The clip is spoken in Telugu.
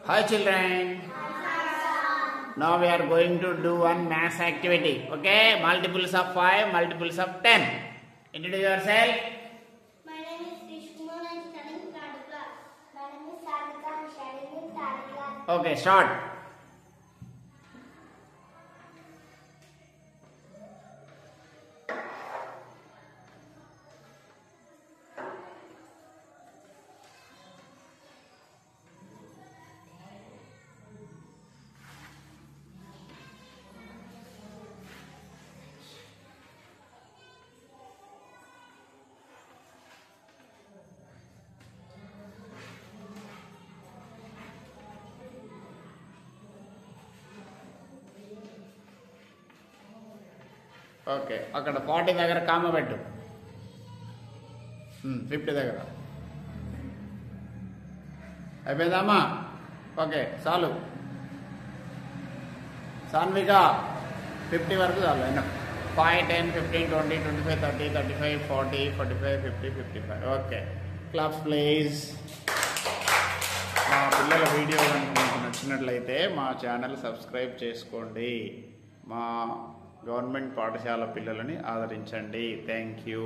Hi children. Now we are going to do one math activity. Okay, multiples of 5, multiples of 10. Introduce yourself. My name is Krishna. I am studying third class. My name is Sarika. I am studying in third class. Okay, start. Okay అక్కడ 40 దగ్గర కామ పెట్టు 50 దగ్గర అయిపోయిందమ్మా ఓకే చాలు సాన్విక 50 వరకు చాలు అయినా 5 10 15 20 25 30 35 40 45 50 55 ఓకే క్లాప్స్ ప్లీజ్ మా పిల్లల వీడియో కనుక మీకు నచ్చినట్లయితే మా ఛానల్ సబ్స్క్రైబ్ చేసుకోండి మా గవర్నమెంట్ పాఠశాల పిల్లలని ఆదరించండి థ్యాంక్ యూ